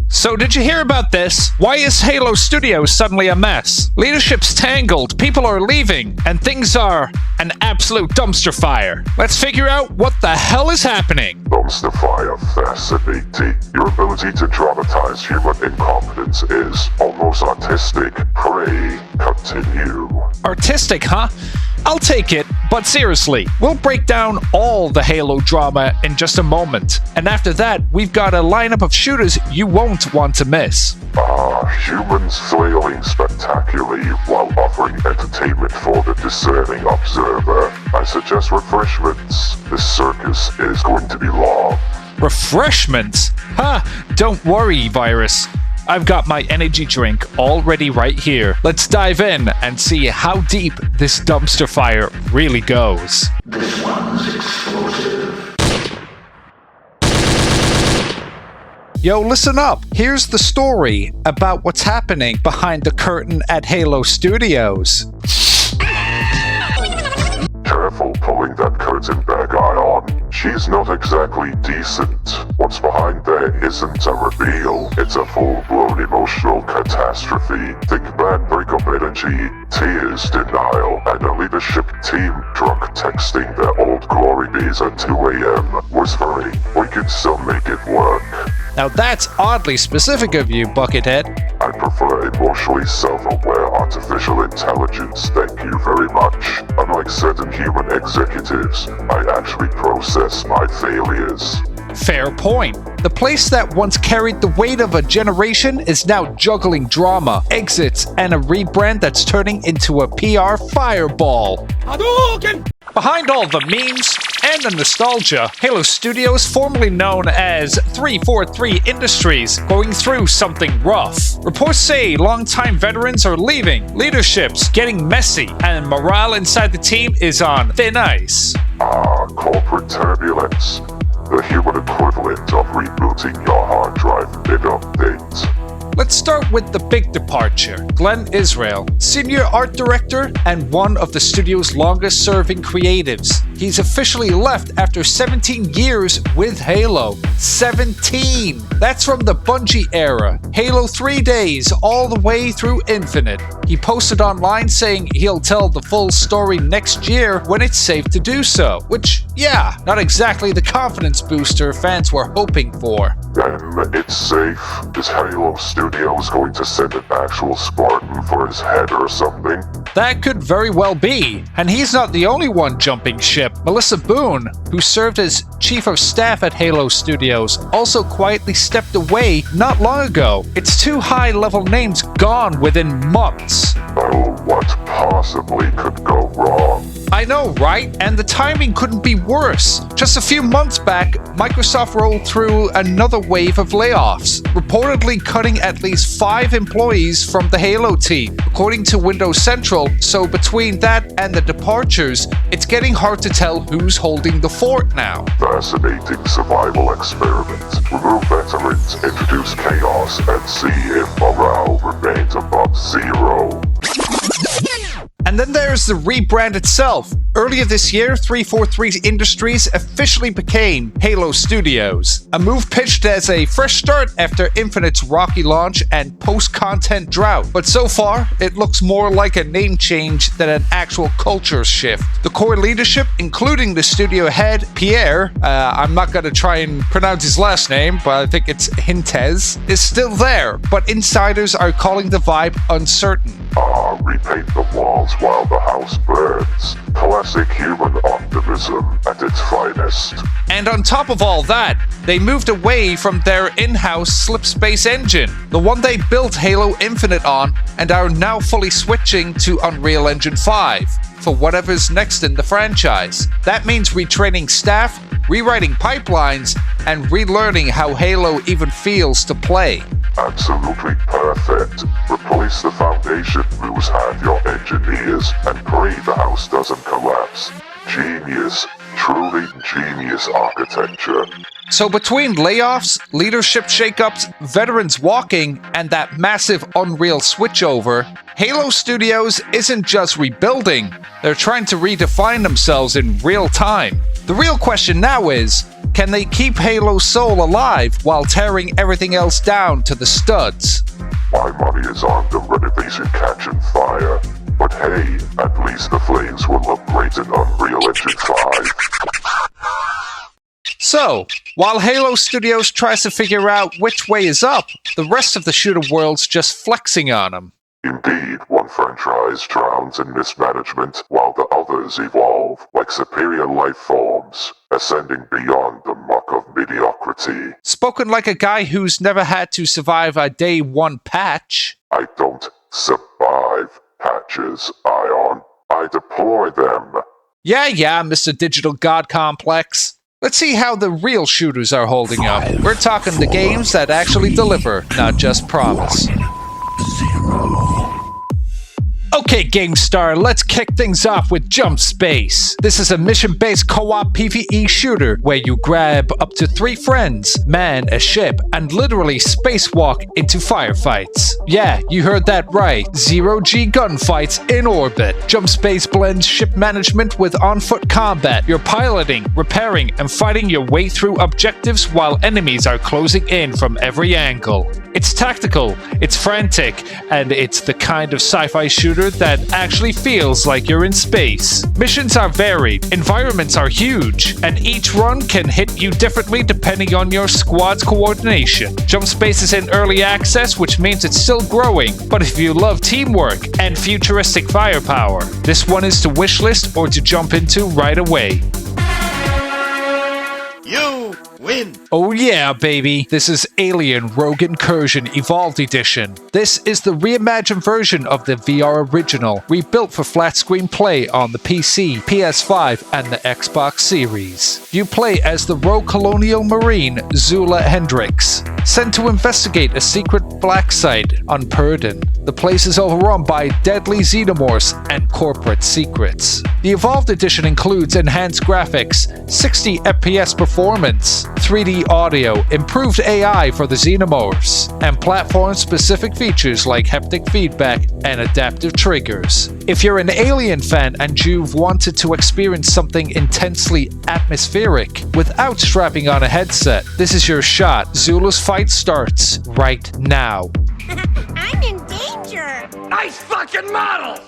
So did you hear about this? Why is Halo Studios suddenly a mess? Leadership's tangled, people are leaving, and things are an absolute dumpster fire. Let's figure out what the hell is happening. Dumpster fire fascinating. Your ability to dramatize human incompetence is almost artistic. Pray, continue. Artistic, huh? I'll take it, but seriously, we'll break down all the Halo drama in just a moment. And after that, we've got a lineup of shooters you won't want to miss. Humans flailing spectacularly while offering entertainment for the discerning observer. I suggest refreshments. This circus is going to be long. Refreshments? Ha! Don't worry, Virus. I've got my energy drink already right here. Let's dive in and see how deep this dumpster fire really goes. This one's explosive. Yo, listen up. Here's the story about what's happening behind the curtain at Halo Studios. Careful pulling that curtain bag eye on. She's not exactly decent. What's behind there isn't a reveal. It's a full-blown emotional catastrophe. Think bad breakup energy, tears, denial, and a leadership team drunk texting their old glory days at 2 a.m. whispering, we can still make it work. Now that's oddly specific of you, Buckethead. I prefer emotionally self-aware artificial intelligence, thank you very much. Unlike certain human executives, I actually process my failures. Fair point. The place that once carried the weight of a generation is now juggling drama, exits, and a rebrand that's turning into a PR fireball. Hadouken! Behind all the memes and the nostalgia, Halo Studios, formerly known as 343 Industries, going through something rough. Reports say longtime veterans are leaving, leadership's getting messy, and morale inside the team is on thin ice. Corporate turbulence. The human equivalent of rebooting your hard drive mid-update. Let's start with the big departure. Glenn Israel, senior art director and one of the studio's longest-serving creatives. He's officially left after 17 years with Halo. 17! That's from the Bungie era. Halo 3 days all the way through Infinite. He posted online saying he'll tell the full story next year when it's safe to do so. Which, yeah, not exactly the confidence booster fans were hoping for. Then it's safe. Is Halo Studios going to send an actual Spartan for his head or something? That could very well be. And he's not the only one jumping ship. Melissa Boone, who served as chief of staff at Halo Studios, also quietly stepped away not long ago. It's two high-level names gone within months. Oh, what possibly could go wrong? I know, right? And the timing couldn't be worse. Just a few months back, Microsoft rolled through another wave of layoffs, reportedly cutting at least 5 employees from the Halo team, according to Windows Central. So between that and the departures, it's getting hard to tell who's holding the fort now. Fascinating survival experiment. Remove veterans, introduce chaos, and see if morale remains above 0. And then there's the rebrand itself. Earlier this year, 343 Industries officially became Halo Studios, a move pitched as a fresh start after Infinite's rocky launch and post-content drought. But so far, it looks more like a name change than an actual culture shift. The core leadership, including the studio head, Pierre, I'm not going to try and pronounce his last name, but I think it's Hintez, is still there, but insiders are calling the vibe uncertain. Repaint the walls while the house burns. Classic human optimism at its finest. And on top of all that, they moved away from their in-house slipspace engine, the one they built Halo Infinite on, and are now fully switching to Unreal Engine 5 for whatever's next in the franchise. That means retraining staff, rewriting pipelines, and relearning how Halo even feels to play. Absolutely perfect. Replace the foundation, lose half your engineers, and pray the house doesn't collapse. Genius. Truly genius architecture. So between layoffs, leadership shakeups, veterans walking, and that massive Unreal switchover, Halo Studios isn't just rebuilding, they're trying to redefine themselves in real time. The real question now is, Can they keep Halo's soul alive while tearing everything else down to the studs? My money is on the renovation catching fire. But hey, at least the flames will look great in Unreal Engine 5. So, while Halo Studios tries to figure out which way is up, the rest of the shooter world's just flexing on them. Indeed, one franchise drowns in mismanagement while the others evolve like superior life forms, ascending beyond the muck of mediocrity. Spoken like a guy who's never had to survive a day one patch. I don't survive patches, Ion. I deploy them. Yeah, Mr. Digital God Complex. Let's see how the real shooters are holding up. We're talking the games that actually deliver, not just promise. 0. Okay, GameStar, let's kick things off with Jump Space. This is a mission-based co-op PvE shooter where you grab up to 3 friends, man a ship, and literally spacewalk into firefights. Yeah, you heard that right. Zero-G gunfights in orbit. Jump Space blends ship management with on-foot combat. You're piloting, repairing, and fighting your way through objectives while enemies are closing in from every angle. It's tactical, it's frantic, and it's the kind of sci-fi shooter that actually feels like you're in space. Missions are varied, environments are huge, and each run can hit you differently depending on your squad's coordination. Jump Space is in early access, which means it's still growing, but if you love teamwork and futuristic firepower, this one is to wishlist or to jump into right away. You win! Oh yeah, baby! This is Alien Rogue Incursion Evolved Edition. This is the reimagined version of the VR original, rebuilt for flat screen play on the PC, PS5, and the Xbox Series. You play as the rogue colonial marine Zula Hendricks, sent to investigate a secret black site on Purden. The place is overrun by deadly xenomorphs and corporate secrets. The Evolved Edition includes enhanced graphics, 60 FPS performance, 3D audio, improved AI for the xenomorphs, and platform-specific features like haptic feedback and adaptive triggers. If you're an Alien fan and you've wanted to experience something intensely atmospheric without strapping on a headset, this is your shot. Zula's fight starts right now. I'm in danger! Nice fucking model!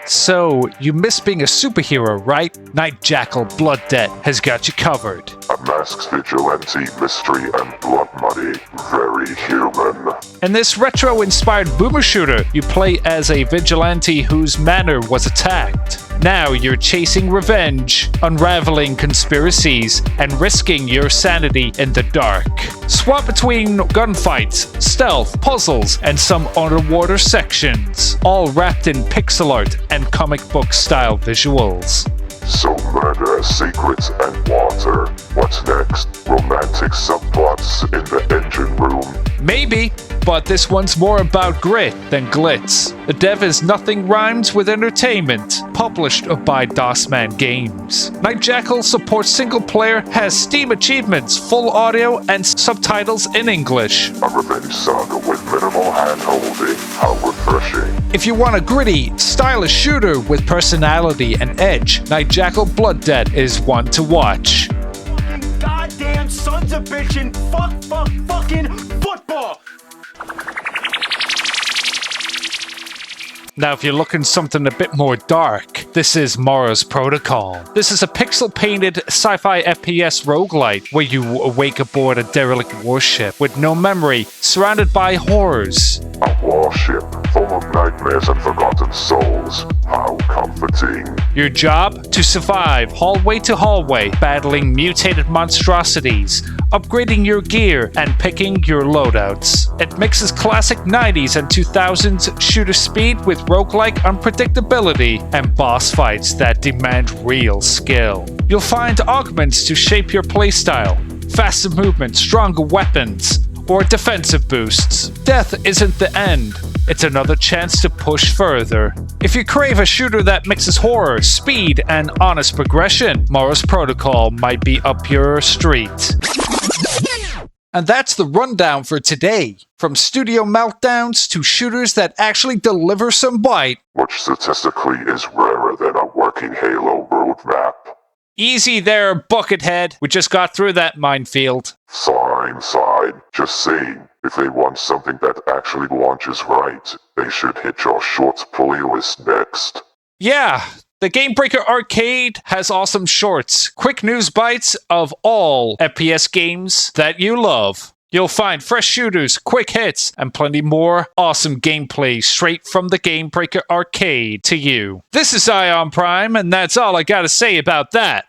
So, you miss being a superhero, right? Night Jackal Blood Debt has got you covered. A masked vigilante, mystery, and blood money. Very human. In this retro-inspired boomer shooter, you play as a vigilante whose manor was attacked. Now you're chasing revenge, unraveling conspiracies, and risking your sanity in the dark. Swap between gunfights, stealth, puzzles, and some underwater sections, all wrapped in pixel art and comic book style visuals. So murder, secrets, and water. What's next? Romantic subplots in the engine room? Maybe, but this one's more about grit than glitz. The dev is Nothing Rhymes with Entertainment, published by DOSman Games. Night Jackal supports single player, has Steam achievements, full audio, and subtitles in English. A revenge saga with minimal hand-holding. How refreshing. If you want a gritty, stylish shooter with personality and edge, Night Jackal Blood Debt is one to watch. Goddamn sons of bitchin' fucking football! Now, if you're looking something a bit more dark, this is Moros Protocol. This is a pixel-painted sci-fi FPS roguelite where you awake aboard a derelict warship with no memory, surrounded by horrors. A warship full of nightmares and forgotten souls. How comforting. Your job? To survive hallway to hallway, battling mutated monstrosities, upgrading your gear, and picking your loadouts. It mixes classic 90s and 2000s shooter speed with roguelike unpredictability and boss fights that demand real skill. You'll find augments to shape your playstyle, faster movement, stronger weapons, or defensive boosts. Death isn't the end. It's another chance to push further. If you crave a shooter that mixes horror, speed, and honest progression, Moros Protocol might be up your street. And that's the rundown for today. From studio meltdowns to shooters that actually deliver some bite. Which statistically is rarer than a working Halo roadmap. Easy there, Buckethead. We just got through that minefield. Fine. Just saying, if they want something that actually launches right, they should hit your shorts playlist next. Yeah, the Gamebreaker Arcade has awesome shorts, quick news bites of all FPS games that you love. You'll find fresh shooters, quick hits, and plenty more awesome gameplay straight from the Gamebreaker Arcade to you. This is Ionprime, and that's all I gotta say about that.